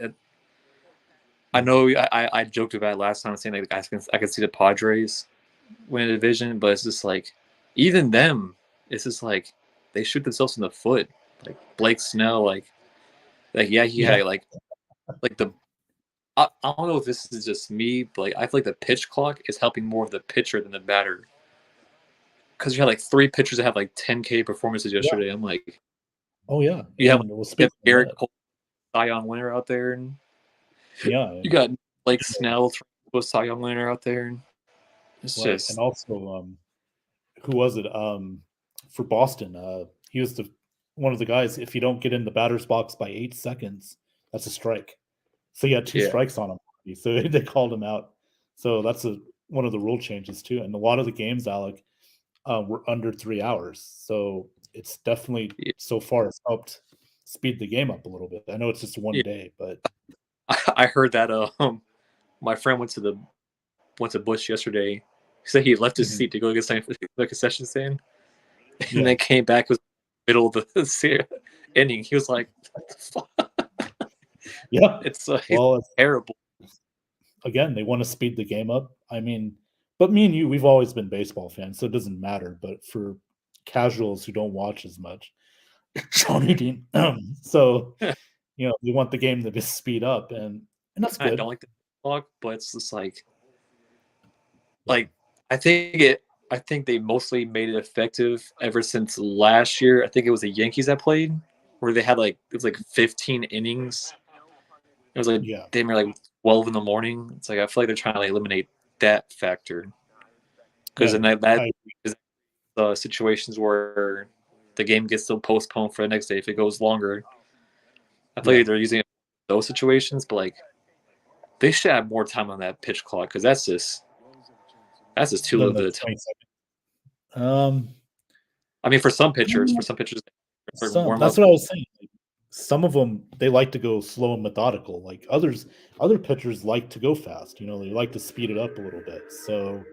Speaker 2: I
Speaker 1: Mhm.
Speaker 2: know I joked about it last time saying like I can see the Padres win a division, but it's just like even them, it's just like they shoot themselves in the foot. Like Blake Snell, like yeah, he
Speaker 1: Yeah.
Speaker 2: had like the I don't know if this is just me, but like I feel like the pitch clock is helping more of the pitcher than the batter. Because you had like three pitchers that have like 10K performances
Speaker 1: Yeah.
Speaker 2: yesterday. I'm like,
Speaker 1: Oh yeah.
Speaker 2: you have,
Speaker 1: And well,
Speaker 2: you have
Speaker 1: speaking of
Speaker 2: Garrett
Speaker 1: that,
Speaker 2: Cole, Cy Young winner out there, and
Speaker 1: yeah,
Speaker 2: you got Blake Snell, Cy Young winner out there. And it's
Speaker 1: right. And
Speaker 2: just
Speaker 1: also, who was it? For Boston, he was one of the guys. If you don't get in the batter's box by 8 seconds, that's a strike. So he had two
Speaker 2: yeah,
Speaker 1: strikes on him. So they called him out. So that's one of the rule changes too. And a lot of the games, Alec, were under 3 hours. So it's definitely
Speaker 2: yeah,
Speaker 1: so far it's helped speed the game up a little bit. I know it's just one
Speaker 2: yeah.
Speaker 1: day, but
Speaker 2: I heard that my friend went to Bush yesterday. He said he left his
Speaker 1: mhm,
Speaker 2: seat to go get something for the concession stand, and
Speaker 1: yeah,
Speaker 2: then came back. It was middle of the inning. He was like,
Speaker 1: yeah.
Speaker 2: it's
Speaker 1: Well,
Speaker 2: terrible.
Speaker 1: again, they want to speed the game up. I mean, but me and you, we've always been baseball fans, so it doesn't matter. But for casuals who don't watch as much, Johnny Dean, so they want the game to just speed up, and that's
Speaker 2: I don't
Speaker 1: good.
Speaker 2: like the clock, but it's just
Speaker 1: Yeah,
Speaker 2: like I think they mostly made it effective ever since last year. I think it was the Yankees that played where they had like it was like 15 innings. It was like
Speaker 1: yeah,
Speaker 2: they were like 12 in the morning. It's like I feel like they're trying to like, eliminate that factor because
Speaker 1: yeah.
Speaker 2: then that
Speaker 1: I
Speaker 2: is situations where the game gets still postponed for the next day if it goes longer. I feel
Speaker 1: yeah.
Speaker 2: like they're using those situations, but like they should have more time on that pitch clock because that's just too
Speaker 1: Then
Speaker 2: little
Speaker 1: the
Speaker 2: bit of time.
Speaker 1: 20 seconds. Um,
Speaker 2: I mean, for some pitchers, warm
Speaker 1: that's
Speaker 2: up.
Speaker 1: what I was saying. Some of them they like to go slow and methodical. Like other pitchers like to go fast. They like to speed it up a little bit. So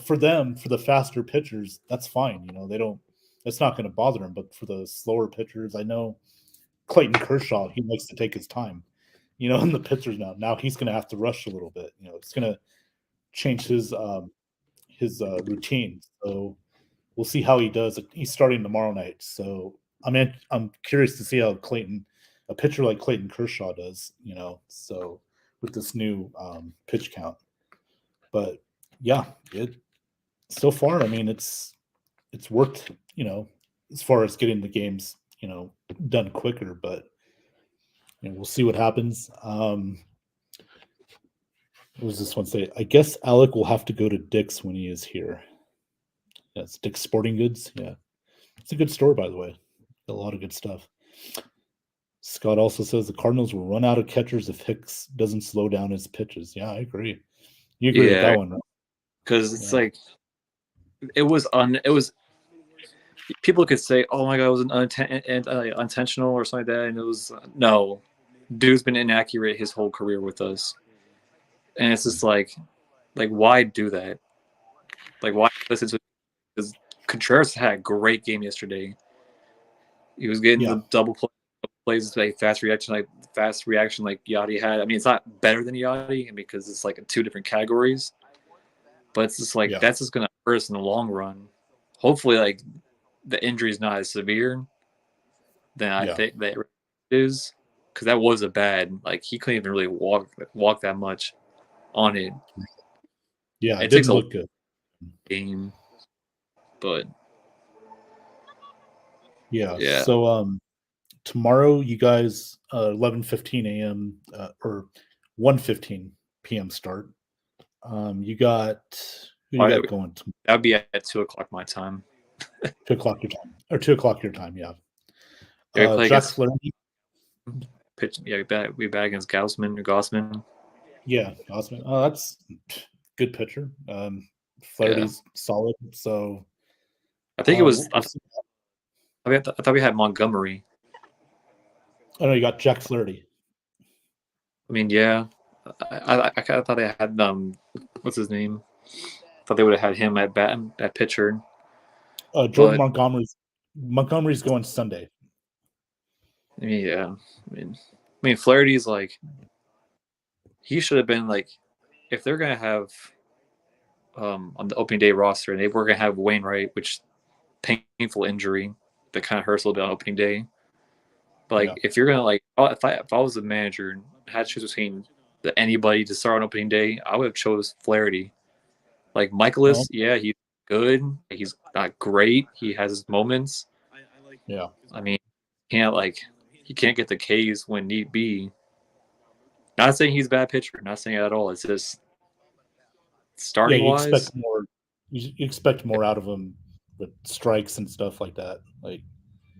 Speaker 1: for them, for the faster pitchers, that's fine. They don't. It's not going to bother them. But for the slower pitchers, I know Clayton Kershaw, he likes to take his time. And the pitchers now he's going to have to rush a little bit. It's going to change his routine. So we'll see how he does. He's starting tomorrow night. So I'm curious to see how a pitcher like Clayton Kershaw does. So with this new pitch count, but yeah, it so far. I mean, it's worked. As far as getting the games done quicker, but we'll see what happens. What was this one say? I guess Alec will have to go to Dick's when he is here. Yeah, it's Dick's Sporting Goods. Yeah, it's a good store, by the way. Got a lot of good stuff. Scott also says the Cardinals will run out of catchers if Hicks doesn't slow down his pitches. Yeah, I agree. You agree with that
Speaker 2: Yeah,
Speaker 1: one, right?
Speaker 2: because it's
Speaker 1: Yeah.
Speaker 2: like it was people could say, "Oh my god, it was unintentional or something like that," and it was no. Dude's been inaccurate his whole career with us, and it's just like why do that? Like why listen to? Because Contreras had a great game yesterday. He was getting
Speaker 1: Yeah.
Speaker 2: the plays, like fast reaction, like Yachty had. I mean, it's not better than Yachty because it's like in two different categories, but it's just like
Speaker 1: Yeah.
Speaker 2: that's just gonna hurt us in the long run. hopefully like the injury is not as severe than I think that it is, because that was a bad, like he couldn't even really walk that much on it.
Speaker 1: Yeah,
Speaker 2: It
Speaker 1: it
Speaker 2: takes
Speaker 1: didn't
Speaker 2: a
Speaker 1: look good.
Speaker 2: game, but
Speaker 1: yeah. So tomorrow you guys 11:15 a.m. Or 1:15 p.m. start. You got who you got going tomorrow?
Speaker 2: That would be at 2:00 my time.
Speaker 1: 2:00 your time, or 2:00 your time. Yeah.
Speaker 2: Yeah, we play
Speaker 1: Jack
Speaker 2: against
Speaker 1: Flaherty.
Speaker 2: pitch. Yeah, we bat against Gaussman.
Speaker 1: Yeah, Osman. Oh, that's good pitcher. Flaherty's solid. So
Speaker 2: I think it was.
Speaker 1: we'll see.
Speaker 2: I thought we had Montgomery.
Speaker 1: Oh no, you got Jack Flaherty.
Speaker 2: I mean, yeah. I kind of thought they had what's his name? Thought they would have had him at pitcher.
Speaker 1: Jordan Montgomery's going Sunday.
Speaker 2: I mean, yeah. I mean, Flaherty's like, he should have been like, if they're gonna have on the opening day roster, and they were gonna have Wainwright, which painful injury that kind of hurts a little bit on opening day. But like, if you're gonna like, if I was a manager and had to choose between anybody to start on opening day, I would have chose Flaherty. Like Michaelis, yeah, he's good. He's not great. He has his moments.
Speaker 1: Yeah.
Speaker 2: I mean, he can't get the Ks when need be. Not saying he's a bad pitcher. Not saying it at all. It's just starting wise.
Speaker 1: You expect more out of him with strikes and stuff like that. Like,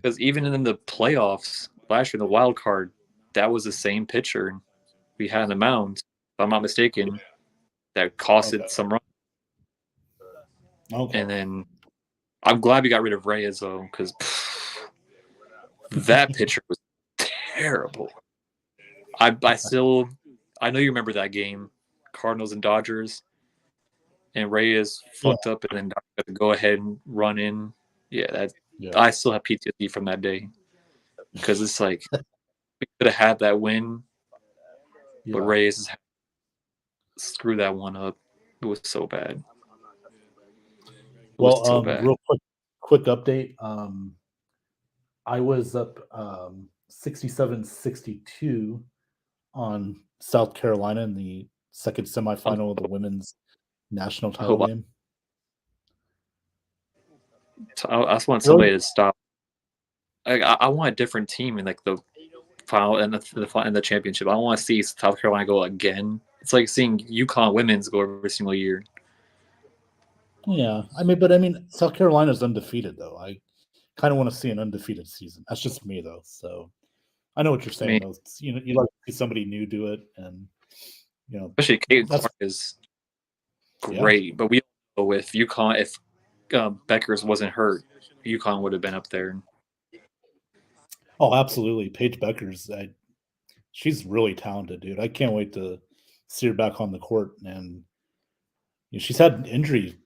Speaker 2: because even in the playoffs last year, in the wild card, that was the same pitcher we had on the mound, if I'm not mistaken, that costed some runs.
Speaker 1: Okay.
Speaker 2: And then I'm glad we got rid of Reyes, though, because that pitcher was terrible. I know you remember that game, Cardinals and Dodgers, and Reyes fucked up, and then got to go ahead and run in. Yeah, I still have PTSD from that day, because it's like we could have had that win, but Reyes screwed that one up. It was so bad.
Speaker 1: Real quick update. I was up 67-62 on South Carolina in the second semifinal of the women's national title game.
Speaker 2: I just want somebody to stop. I want a different team in like the final and the championship. I don't want to see South Carolina go again. It's like seeing UConn women's go every single year.
Speaker 1: Yeah, I mean, South Carolina's undefeated though. I kind of want to see an undefeated season. That's just me though. So I know what you're saying. Though. You like to see somebody new do it, and
Speaker 2: especially Caitlin Clark is great. But we know with UConn, if Beckers wasn't hurt, UConn would have been up there.
Speaker 1: Oh, absolutely, Paige Beckers. She's really talented, dude. I can't wait to see her back on the court. And she's had injury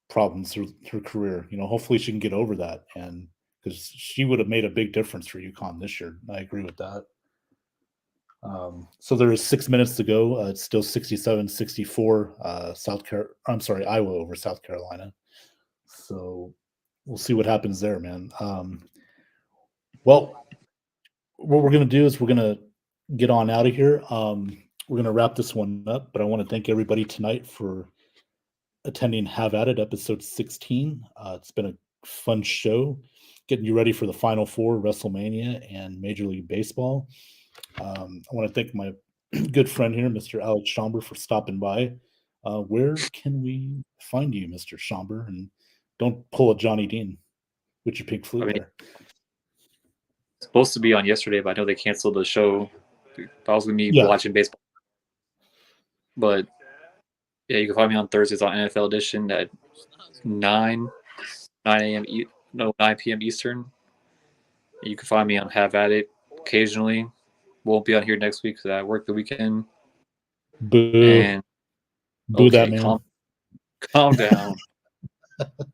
Speaker 1: problems through her career. Hopefully she can get over that, and because she would have made a big difference for UConn this year. I agree with that. So there is 6 minutes to go. It's still 67-64. Iowa over South Carolina. So we'll see what happens there, man. Well, what we're going to do is we're going to get on out of here. We're going to wrap this one up, but I want to thank everybody tonight for attending Have At It, episode 16. It's been a fun show, getting you ready for the Final Four, WrestleMania, and Major League Baseball. I want to thank my good friend here, Mr. Alex Schomber, for stopping by. Where can we find you, Mr. Schomber? And don't pull a Johnny Dean with your pink flute there.
Speaker 2: Supposed to be on yesterday, but I know they canceled the show. I was going to be watching baseball. But yeah, you can find me on Thursdays on NFL Edition at 9 p.m. Eastern. You can find me on Have At It occasionally. Won't be on here next week because I work the weekend.
Speaker 1: Boo.
Speaker 2: And
Speaker 1: boo that man.
Speaker 2: Calm down.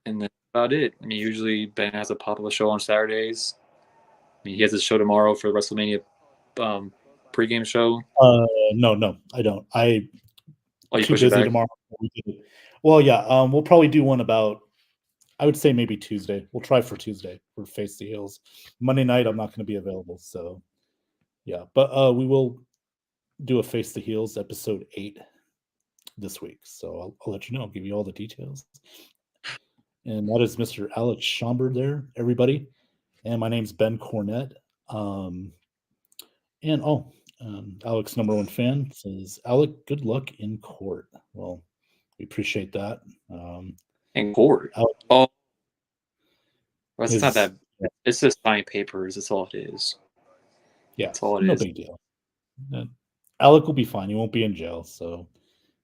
Speaker 2: And that's about it. I mean, usually Ben has a pop-up show on Saturdays. I mean, he has a show tomorrow for the WrestleMania pregame show.
Speaker 1: No, I don't.
Speaker 2: You
Speaker 1: too busy tomorrow. Well, yeah. We'll probably do one about I would say maybe Tuesday. We'll try for Tuesday for Face the Heels. Monday night, I'm not going to be available. So, yeah. But we will do a Face the Heels episode 8 this week. So I'll let you know. I'll give you all the details. And that is Mr. Alex Schomburg there, everybody. And my name's Ben Cornett. Alex, number one fan, says, Alec, good luck in court. Well, we appreciate that.
Speaker 2: In court.
Speaker 1: Alec,
Speaker 2: Oh, well, it's not that. It's just signing papers. That's all it is.
Speaker 1: Yeah,
Speaker 2: that's all it
Speaker 1: no
Speaker 2: is.
Speaker 1: big deal. Alec will be fine. He won't be in jail, so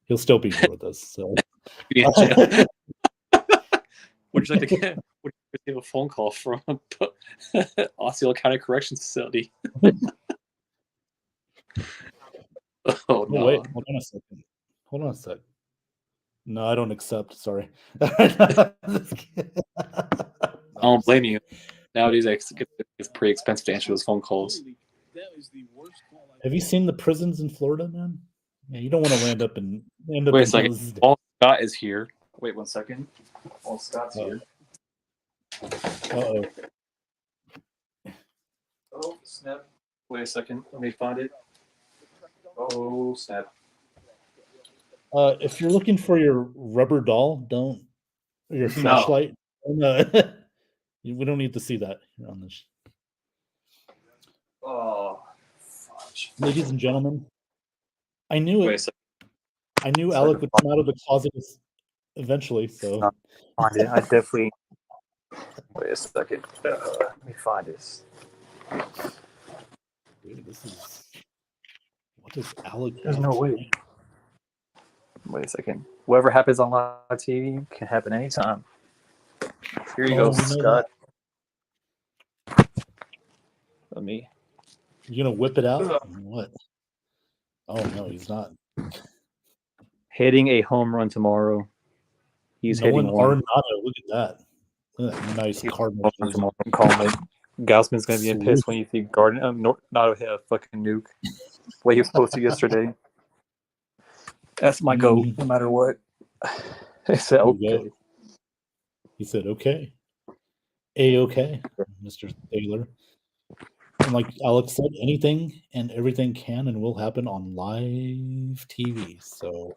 Speaker 1: he'll still be here with us. So.
Speaker 2: Be in jail. Would you like to get a phone call from Osceola County Corrections Facility? Oh no!
Speaker 1: Wait, hold on a sec. No, I don't accept. Sorry. I
Speaker 2: don't blame you. Nowadays, it's pretty expensive to answer those phone calls.
Speaker 1: Have you seen the prisons in Florida, man? Yeah, you don't want to land up in.
Speaker 2: Wait a second. Paul Scott is here. Wait 1 second. Paul Scott's here.
Speaker 1: Uh-oh.
Speaker 2: Oh, snap. Wait a second. Let me find it. Oh, snap.
Speaker 1: If you're looking for your rubber doll, your flashlight. No. We don't need to see that on this.
Speaker 2: Oh, fudge.
Speaker 1: Ladies and gentlemen, I knew
Speaker 2: it.
Speaker 1: I knew Alec would come out of the closet eventually. So
Speaker 3: find it. I definitely. Wait a second. Let me find this.
Speaker 1: Dude, what is Alec?
Speaker 3: There's no way. Wait a second. Whatever happens on live TV can happen anytime. Here you go, Scott. Let me.
Speaker 1: You gonna whip it out? What? Oh no, he's not.
Speaker 3: Hitting a home run tomorrow. He's hitting one.
Speaker 1: Arenado, look at that. Nice Cardinal.
Speaker 3: Tomorrow. I'm calling it. Gausman's gonna be pissed when you see Arenado hit a fucking nuke. The way he was supposed to yesterday. That's my goal, no matter what. I said okay.
Speaker 1: He said okay. A-okay, Mr. Taylor. And like Alex said, anything and everything can and will happen on live TV. So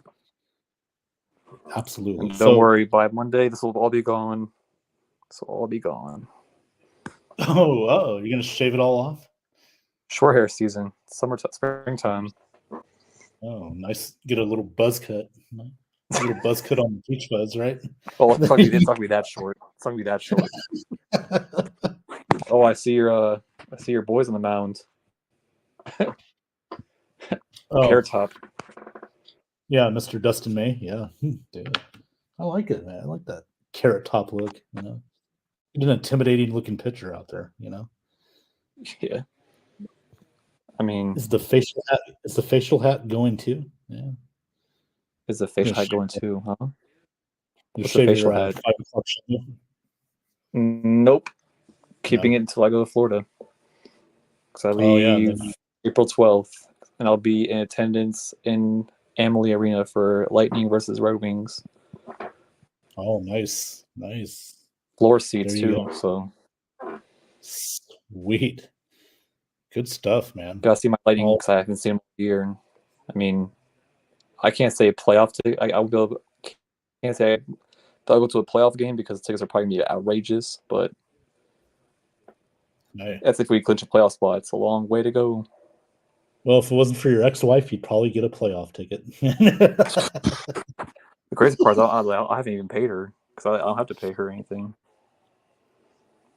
Speaker 1: absolutely.
Speaker 3: Don't worry, by Monday this will all be gone. This will all be gone.
Speaker 1: Oh, you're gonna shave it all off?
Speaker 3: Short hair season, springtime.
Speaker 1: Oh, nice. Get a little buzz cut. A little buzz cut on the beach buzz, right?
Speaker 3: Oh, it's not gonna be that short. It's not gonna be that short. Oh, I see your boys on the mound. Carrot top.
Speaker 1: Yeah, Mr. Dustin May. Yeah, dude, I like it, man. I like that carrot top look. You know, an intimidating looking pitcher out there. You know.
Speaker 3: Yeah. I mean,
Speaker 1: is the facial hat going too? Yeah.
Speaker 3: Is the facial hat going too? Huh?
Speaker 1: What's the facial hat? 5 o'clock show?
Speaker 3: Nope. Keeping it until I go to Florida. Because I leave April 12th, and I'll be in attendance in Amalie Arena for Lightning versus Red Wings.
Speaker 1: Oh, nice.
Speaker 3: Floor seats too. So
Speaker 1: sweet. Good stuff, man.
Speaker 3: Gotta see my Lightning because I haven't seen them all year. I mean, I can't say playoff. Can't say I'll go to a playoff game because tickets are probably gonna be outrageous. But that's if we clinch a playoff spot. It's a long way to go.
Speaker 1: Well, if it wasn't for your ex-wife, you'd probably get a playoff ticket.
Speaker 3: The crazy part is I haven't even paid her because I don't have to pay her anything.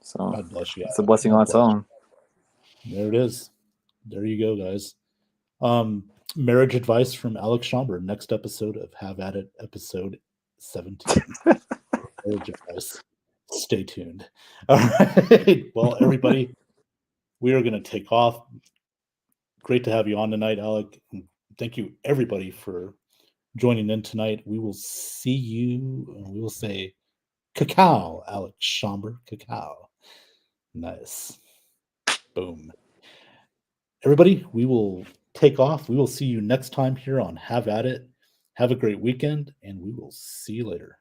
Speaker 3: So
Speaker 1: God bless you.
Speaker 3: It's a blessing on its own.
Speaker 1: There it is. There you go, guys. Marriage advice from Alex Schomburg. Next episode of Have At It, episode 17. Marriage advice. Stay tuned. All right. Well, everybody, we are going to take off. Great to have you on tonight, Alec. Thank you, everybody, for joining in tonight. We will see you. We will say cacao, Alex Schomburg. Cacao. Nice. Boom. Everybody, we will take off. We will see you next time here on Have At It. Have a great weekend, and we will see you later.